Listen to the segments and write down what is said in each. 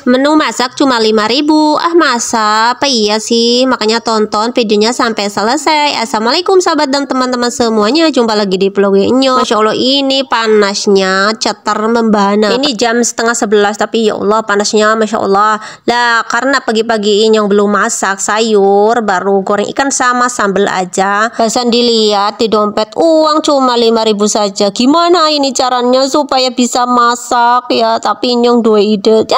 Menu masak cuma 5.000. Ah, masa apa iya sih? Makanya tonton videonya sampai selesai. Assalamualaikum sahabat dan teman-teman semuanya. Jumpa lagi di vlog Inyo. Masya Allah, ini panasnya cetar membana. Ini jam setengah 11, tapi ya Allah panasnya Masya Allah. Lah, karena pagi-pagi Inyo belum masak sayur, baru goreng ikan sama sambal aja. Barusan dilihat di dompet uang cuma 5.000 saja. Gimana ini caranya supaya bisa masak ya? Tapi Inyo dua ide.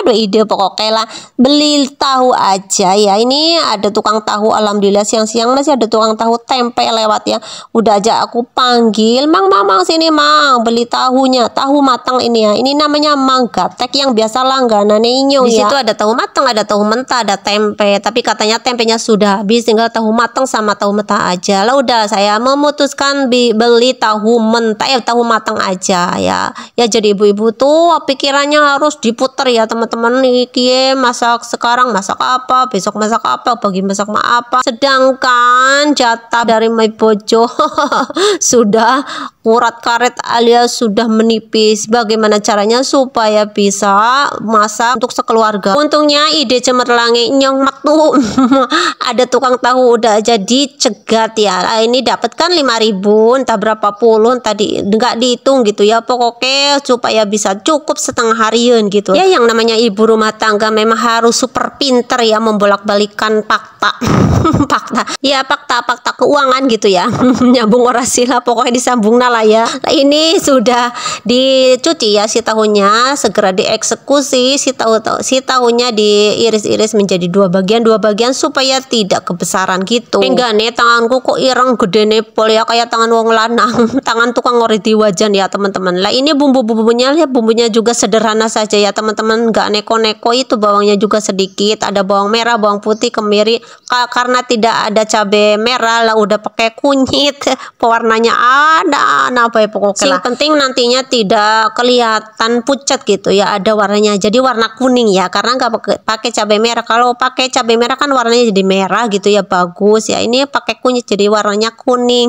Ide pokoknya lah, beli tahu aja ya. Ini ada tukang tahu, alhamdulillah siang-siang masih ada tukang tahu tempe lewat ya. Udah aja aku panggil, Mang sini Mang, beli tahunya, tahu matang ini ya. Ini namanya Mang Gaptek yang biasa langganan Inyo ya. Di situ ada tahu matang, ada tahu mentah, ada tempe. Tapi katanya tempenya sudah habis, tinggal tahu matang sama tahu mentah aja. Lah udah saya memutuskan beli tahu mentah, tahu matang aja ya. Ya jadi ibu-ibu tuh pikirannya harus diputer ya teman-teman. Nih masak sekarang masak apa, besok masak apa, pagi masak apa. Sedangkan jatah dari my bojo sudah urat karet alias sudah menipis. Bagaimana caranya supaya bisa masak untuk sekeluarga? Untungnya ide cemerlange nyong tuh ada tukang tahu udah jadi cegat ya. Nah, ini dapat kan 5.000, entah berapa puluh tadi nggak dihitung gitu ya. Pokoknya supaya bisa cukup setengah harian gitu ya. Yang namanya ibu rumah tangga memang harus super pinter ya membolak-balikan fakta fakta keuangan gitu ya. Nyambung orasi lah, pokoknya disambung lah ya. Nah, ini sudah dicuci ya si tahunya, segera dieksekusi. Si tahunya diiris-iris menjadi dua bagian supaya tidak kebesaran gitu. Enggak nih, tanganku kok ireng gede nepol ya, kayak tangan wong lanang. Tangan tukang ngori di wajan ya teman-teman. Lah ini bumbunya ya, bumbunya juga sederhana saja ya teman-teman, nggak neko-neko. Itu bawangnya juga sedikit, ada bawang merah, bawang putih, kemiri. Karena tidak ada cabai merah lah udah pakai kunyit. Pewarnanya ada apa ya pokoknya. Yang penting nantinya tidak kelihatan pucat gitu ya, ada warnanya jadi warna kuning ya, karena nggak pakai cabai merah. Kalau pakai cabai merah kan warnanya jadi merah gitu ya, bagus ya. Ini pakai kunyit jadi warnanya kuning.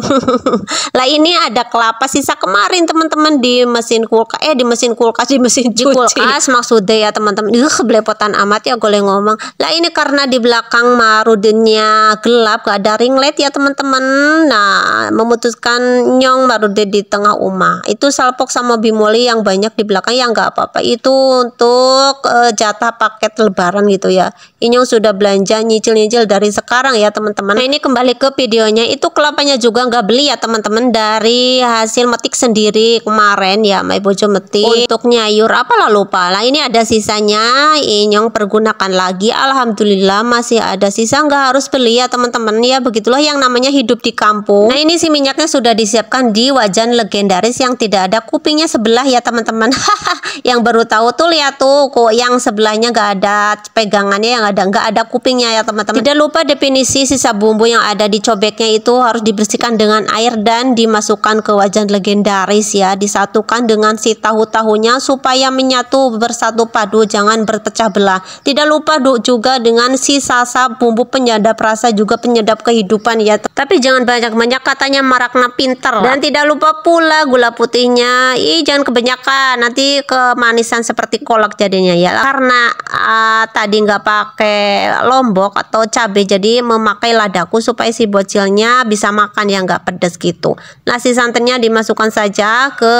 Lah ini ada kelapa sisa kemarin teman-teman di mesin kulkas, di mesin cuci maksudnya ya teman-teman. Kebelepotan amat ya goleng ngomong. Lah ini karena di belakang marudenya gelap, gak ada ring light ya teman-teman. Nah, memutuskan nyong marudnya di tengah rumah. Itu salpok sama bimoli yang banyak di belakang ya nggak apa-apa. Itu untuk jatah paket lebaran gitu ya. Inyong sudah belanja nyicil-nyicil dari sekarang ya teman-teman. Nah, ini kembali ke videonya. Itu kelapanya juga nggak beli ya teman-teman, dari hasil metik sendiri kemarin ya, my bojo metik untuk nyayur apalah lupa lah. Ini ada sisanya, Inyong pergunakan lagi. Alhamdulillah masih ada sisa, nggak harus beli ya teman-teman ya. Begitulah yang namanya hidup di kampung. Nah, ini si minyaknya sudah disiapkan di wajan legendaris yang tidak ada kupingnya sebelah ya teman-teman. Yang baru tahu tuh lihat tuh kok yang sebelahnya nggak ada pegangannya, yang nggak ada kupingnya ya teman-teman. Tidak lupa definisi sisa bumbu yang ada di cobeknya itu harus dibersihkan dengan air dan dimasukkan ke wajan legendaris ya. Disatukan dengan si tahu-tahunya supaya menyatu bersatu padu, jangan berpecah belah. Tidak lupa juga dengan si sasa bumbu penyedap rasa, juga penyedap kehidupan ya. Tapi jangan banyak-banyak, katanya marakna pinter. Dan tidak lupa pula gula putihnya. Jangan kebanyakan, nanti kemanisan seperti kolak jadinya ya. Karena tadi nggak pakai lombok atau cabai, jadi memakai ladaku supaya si bocilnya bisa makan yang nggak pedas gitu. Nah, si santannya dimasukkan saja ke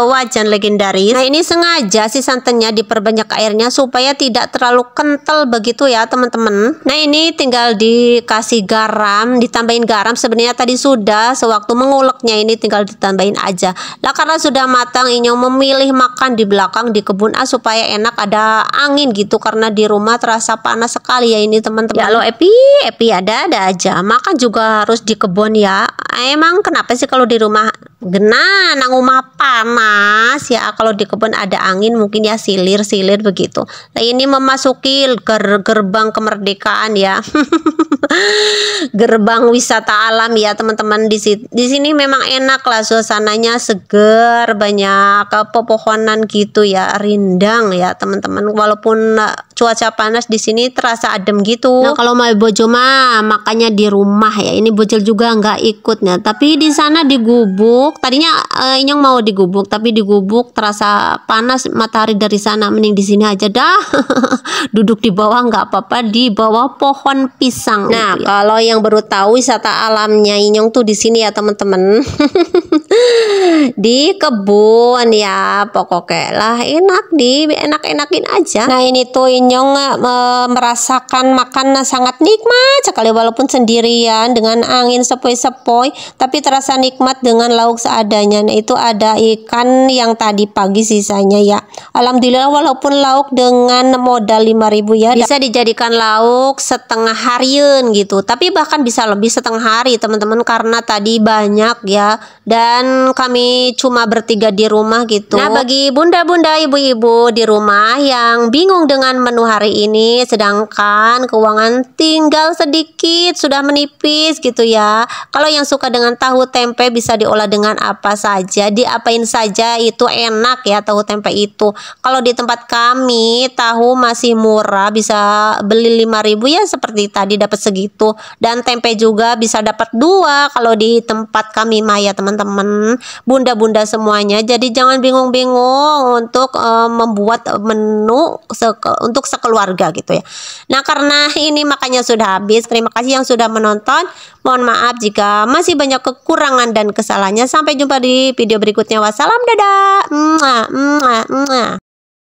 wajan legendaris. Nah, ini sengaja si santannya diperbanyak airnya supaya tidak terlalu kental begitu ya teman-teman. Nah, ini tinggal dikasih garam, ditambahin garam. Sebenarnya tadi sudah, sewaktu menguleknya ini tinggal ditambahin aja. Lah karena sudah matang, Inyong memilih makan di belakang di kebun supaya enak, ada angin gitu, karena di rumah terasa panas sekali ya ini teman-teman. Ya lo Epi ada aja. Makan juga harus di kebun ya. Emang kenapa sih kalau di rumah gena nang rumah panas ya, kalau di kebun ada angin mungkin ya silir begitu. Nah, ini memasuki gerbang kemerdekaan ya. Gerbang wisata alam ya teman-teman. Di sini memang enak lah, suasananya segar, banyak pepohonan gitu ya, rindang ya teman-teman. Walaupun cuaca panas di sini terasa adem gitu. Nah kalau mau bojo mah makanya di rumah ya. Ini bocil juga nggak ikutnya. Tapi di sana di gubuk. Tadinya Inyong mau di gubuk, tapi di gubuk terasa panas matahari dari sana. Mending di sini aja dah. Duduk di bawah nggak apa-apa, di bawah pohon pisang. Nah gitu ya. Kalau yang baru tahu wisata alamnya Inyong tuh di sini ya teman-teman. Di kebun ya, pokoknya lah enak-enakin aja. Nah ini tuh Inyong merasakan makan sangat nikmat sekali walaupun sendirian dengan angin sepoi-sepoi, tapi terasa nikmat dengan lauk seadanya. Nah itu ada ikan yang tadi pagi sisanya ya. Alhamdulillah walaupun lauk dengan modal 5.000 ya, bisa dijadikan lauk setengah harian gitu. Tapi bahkan bisa lebih setengah hari teman-teman, karena tadi banyak ya. Dan kami cuma bertiga di rumah gitu. Nah bagi bunda-bunda, ibu-ibu di rumah yang bingung dengan menu hari ini, sedangkan keuangan tinggal sedikit, sudah menipis gitu ya. Kalau yang suka dengan tahu tempe bisa diolah dengan apa saja, diapain saja itu enak ya tahu tempe itu. Kalau di tempat kami tahu masih murah, bisa beli 5.000 ya seperti tadi dapat segitu. Dan tempe juga bisa dapat 2 kalau di tempat kami mah ya teman-teman, bunda-bunda semuanya. Jadi jangan bingung-bingung untuk membuat menu untuk sekeluarga gitu ya. Nah karena ini makanya sudah habis. Terima kasih yang sudah menonton. Mohon maaf jika masih banyak kekurangan dan kesalahannya. Sampai jumpa di video berikutnya. Wassalam, dadah.